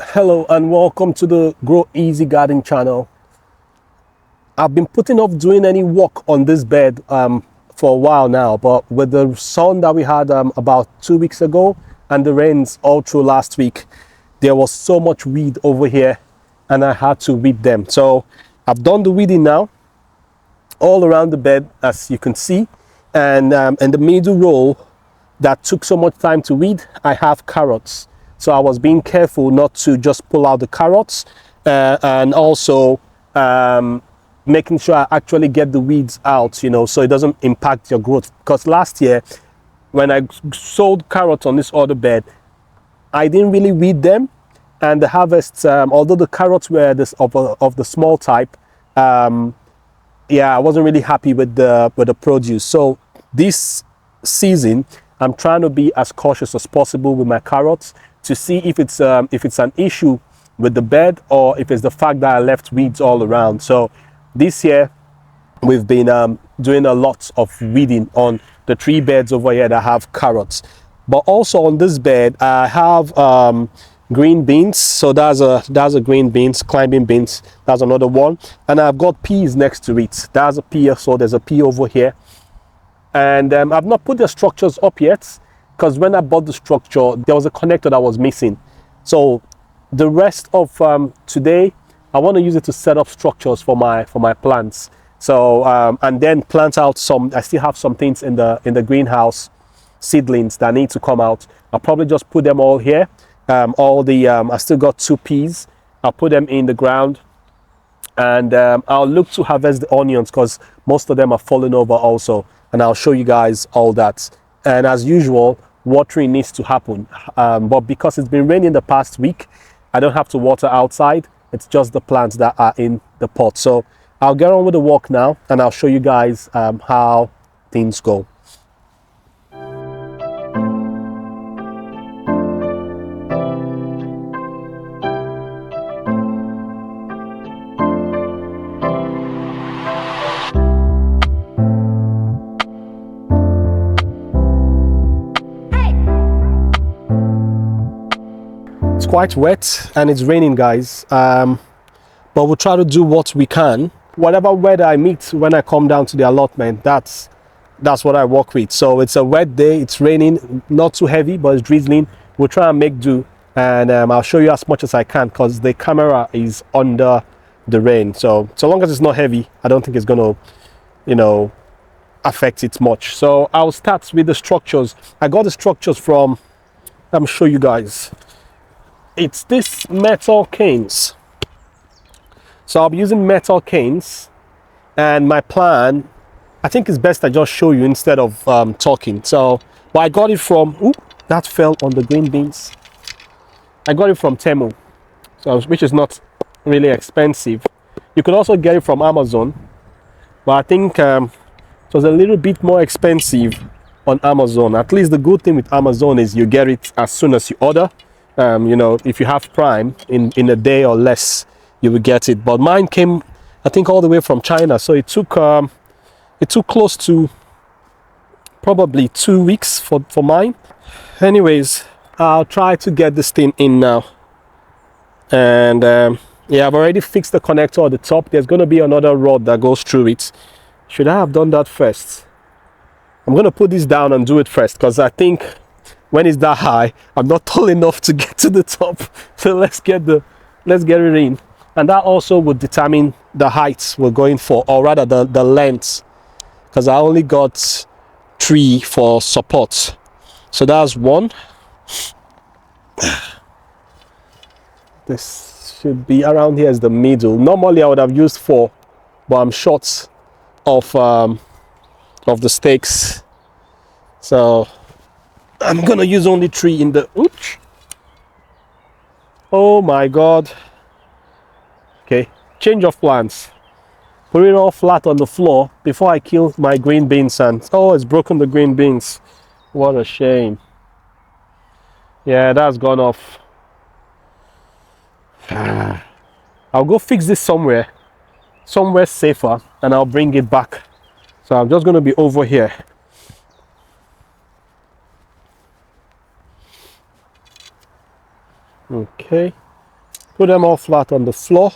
Hello and welcome to the Grow Easy Garden channel. I've been putting off doing any work on this bed for a while now, but with the sun that we had about 2 weeks ago and the rains all through last week, there was so much weed over here and I had to weed them. So I've done the weeding now all around the bed, as you can see, and in the middle row that took so much time to weed, I have carrots. So I was being careful not to just pull out the carrots and also making sure I actually get the weeds out, you know, so it doesn't impact your growth. Because last year, when I sowed carrots on this other bed, I didn't really weed them, and the harvests, although the carrots were this of the small type, yeah, I wasn't really happy with the produce. So this season, I'm trying to be as cautious as possible with my carrots to see if it's an issue with the bed or if it's the fact that I left weeds all around. So this year we've been doing a lot of weeding on the 3 beds over here that have carrots, but also on this bed I have green beans. So that's a green beans, climbing beans. That's another one, and I've got peas next to it. That's a pea, so there's a pea over here. And I've not put the structures up yet, because when I bought the structure, there was a connector that was missing. So the rest of today, I want to use it to set up structures for my plants. So and then plant out some. I still have some things in the greenhouse, seedlings that need to come out. I'll probably just put them all here. I still got 2 peas. I'll put them in the ground, and I'll look to harvest the onions because most of them are falling over also, and I'll show you guys all that. And as usual, watering needs to happen, but because it's been raining the past week, I don't have to water outside. It's just the plants that are in the pot. So I'll get on with the work now, and I'll show you guys how things go. It's quite wet and it's raining, guys, but we'll try to do what we can. Whatever weather I meet when I come down to the allotment, that's what I work with. So it's a wet day, it's raining, not too heavy, but it's drizzling. We'll try and make do, and I'll show you as much as I can because the camera is under the rain. So long as it's not heavy, I don't think it's gonna, you know, affect it much. So I'll start with the structures. I got the structures from, let me show you guys. It's this metal canes. So I'll be using metal canes, and my plan, I think it's best I just show you instead of talking. So, but I got it from, that fell on the green beans. I got it from Temu, so which is not really expensive. You could also get it from Amazon, but I think it was a little bit more expensive on Amazon. At least the good thing with Amazon is you get it as soon as you order. You know, if you have Prime, in a day or less, you will get it. But mine came, I think, all the way from China, so it took close to probably 2 weeks for mine. Anyways, I'll try to get this thing in now, and yeah, I've already fixed the connector at the top. There's going to be another rod that goes through it. Should I have done that first? I'm going to put this down and do it first, because I think when it's that high, I'm not tall enough to get to the top. So let's get it in, and that also would determine the heights we're going for, or rather the length, because I only got 3 for support. So that's 1. This should be around here as the middle. Normally I would have used 4, but I'm short of the stakes, so I'm gonna use only 3 in the, oops. Oh my god. Okay, change of plans. Put it all flat on the floor before I kill my green beans, and oh, it's broken the green beans. What a shame. Yeah, that's gone off. I'll go fix this somewhere safer, and I'll bring it back. So I'm just gonna be over here. Okay, put them all flat on the floor,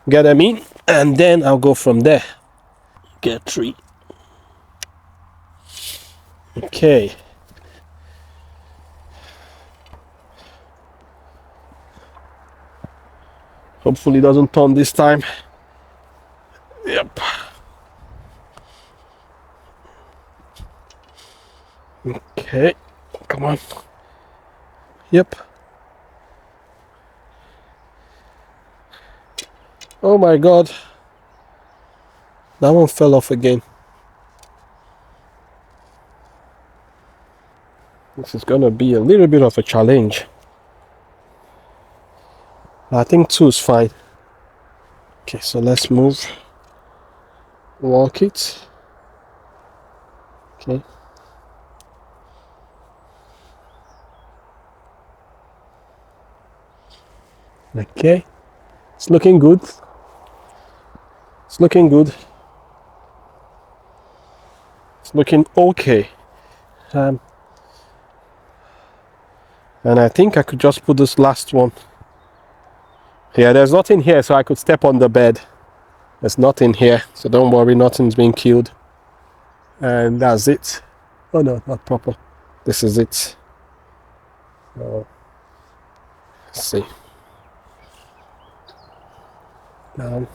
get them in, and then I'll go from there. Get 3. Okay. Hopefully it doesn't turn this time. Yep. Okay, come on. Yep. Oh my God. That one fell off again. This is gonna be a little bit of a challenge. I think 2 is fine. Okay, so let's move. Walk it. Okay. Okay. It's looking good. It's looking good. It's looking okay. And I think I could just put this last one. Yeah, there's nothing here, so I could step on the bed. There's nothing here, so don't worry, nothing's being killed. And that's it. Oh no, not proper. This is it. Let's see. Down.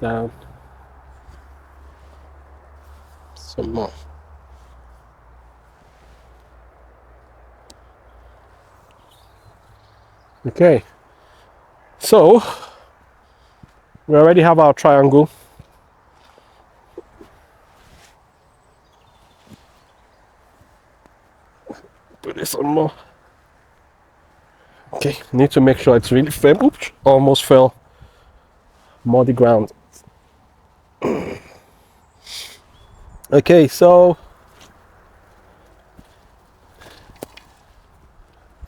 Down. Some more. Okay, so we already have our triangle. Put this on more. Okay, need to make sure it's really firm. Oops, almost fell. Muddy ground. Okay, so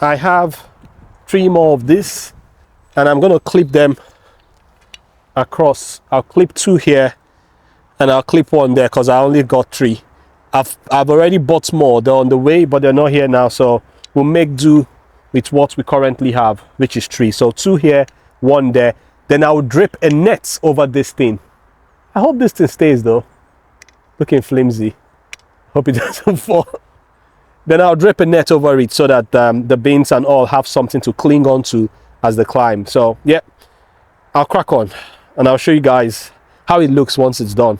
I have 3 more of this, and I'm going to clip them across. I'll clip 2 here, and I'll clip 1 there because I only got 3. I've already bought more. They're on the way, but they're not here now, so we'll make do with what we currently have, which is 3. So 2 here, 1 there. Then I'll drip a net over this thing. I hope this thing stays though. Looking flimsy. Hope it doesn't fall. Then I'll drip a net over it so that the beans and all have something to cling on to as they climb. So yeah, I'll crack on and I'll show you guys how it looks once it's done.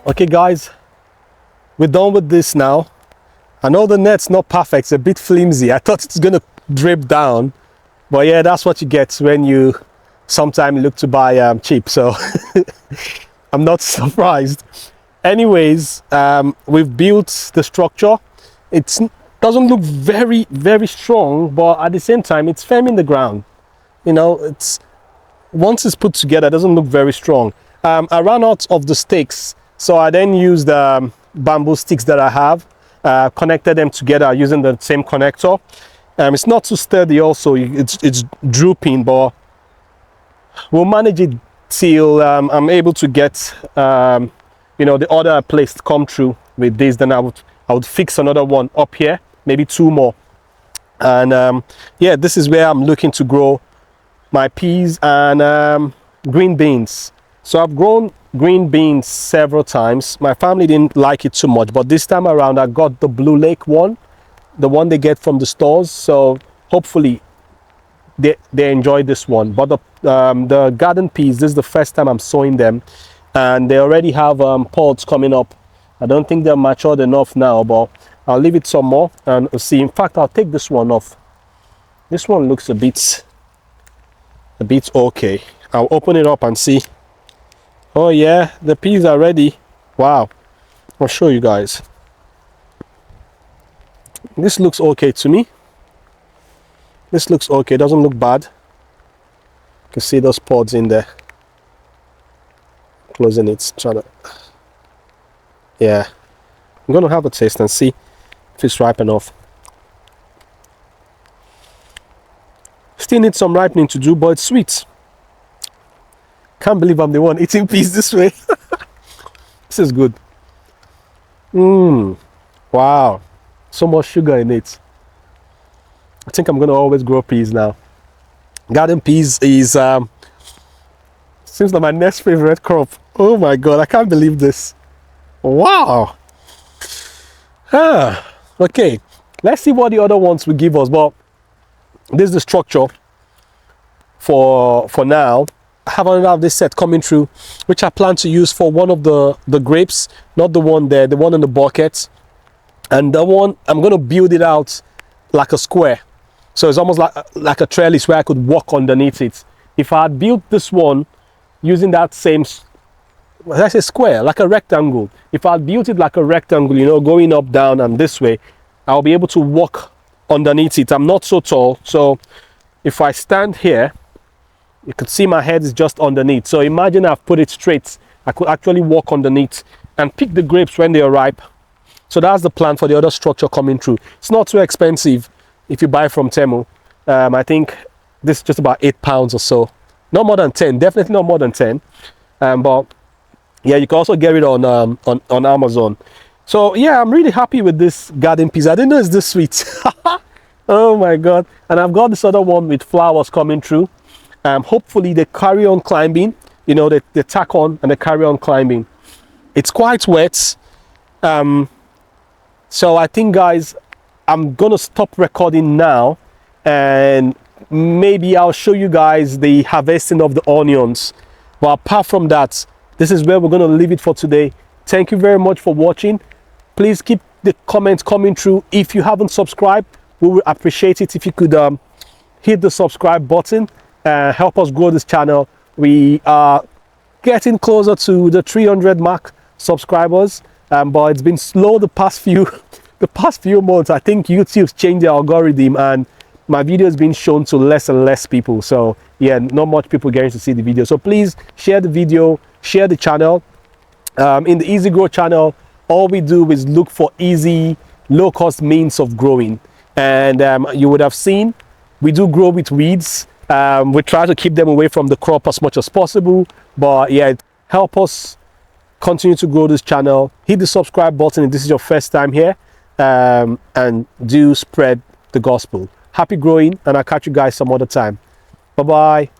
Okay guys, we're done with this now. I know the net's not perfect, it's a bit flimsy. I thought it's gonna drip down, but yeah, that's what you get when you sometimes look to buy cheap, so I'm not surprised. Anyways, we've built the structure. It doesn't look very strong, but at the same time it's firm in the ground. You know, it's once it's put together, it doesn't look very strong. I ran out of the stakes, so I then used the bamboo sticks that I have, connected them together using the same connector. It's not too sturdy also, it's drooping, but we'll manage it till I'm able to get you know, the order I placed come true with this. Then I would fix another one up here, maybe 2 more. And yeah, this is where I'm looking to grow my peas and green beans. So I've grown green beans several times. My family didn't like it too much, but this time around I got the Blue Lake one, the one they get from the stores. So hopefully they enjoy this one. But the garden peas, this is the first time I'm sowing them, and they already have pods coming up. I don't think they're matured enough now, but I'll leave it some more and see. In fact, I'll take this one off. This one looks a bit okay. I'll open it up and see. Oh yeah, the peas are ready. Wow. I'll show you guys. This looks okay to me. This looks okay, doesn't look bad. You can see those pods in there. Closing it, trying to, yeah. I'm gonna have a taste and see if it's ripe enough. Still need some ripening to do, but it's sweet. Can't believe I'm the one eating peas this way. This is good. Wow, so much sugar in it. I think I'm gonna always grow peas now. Garden peas is seems like my next favorite crop. Oh my god, I can't believe this. Wow. Okay, let's see what the other ones will give us. But this is the structure for now. I have another of this set coming through, which I plan to use for one of the grapes, not the one there, the one in the bucket. And the one, I'm going to build it out like a square. So it's almost like a trellis where I could walk underneath it. If I had built this one using that same, let's say square, like a rectangle. If I had built it like a rectangle, you know, going up, down, and this way, I'll be able to walk underneath it. I'm not so tall, so if I stand here, you could see my head is just underneath. So imagine I've put it straight. I could actually walk underneath and pick the grapes when they are ripe. So that's the plan for the other structure coming through. It's not too expensive if you buy from Temu. I think this is just about £8 or so. Not more than 10, definitely not more than 10. But yeah, you can also get it on Amazon. So yeah, I'm really happy with this garden peas. I didn't know it's this sweet. Oh my god. And I've got this other one with flowers coming through. Hopefully they carry on climbing. You know, they tack on and they carry on climbing. It's quite wet. So I think, guys, I'm gonna stop recording now, and maybe I'll show you guys the harvesting of the onions. But apart from that, this is where we're gonna leave it for today. Thank you very much for watching. Please keep the comments coming through. If you haven't subscribed, we would appreciate it if you could hit the subscribe button and help us grow this channel. We are getting closer to the 300 mark subscribers, but it's been slow the past few months. I think YouTube's changed the algorithm and my video has been shown to less and less people. So yeah, not much people getting to see the video. So please share the video, share the channel. In the Easy Grow channel, all we do is look for easy, low-cost means of growing. And you would have seen we do grow with weeds. We try to keep them away from the crop as much as possible. But yeah, help us continue to grow this channel. Hit the subscribe button if this is your first time here, and do spread the gospel. Happy growing, and I'll catch you guys some other time. Bye bye.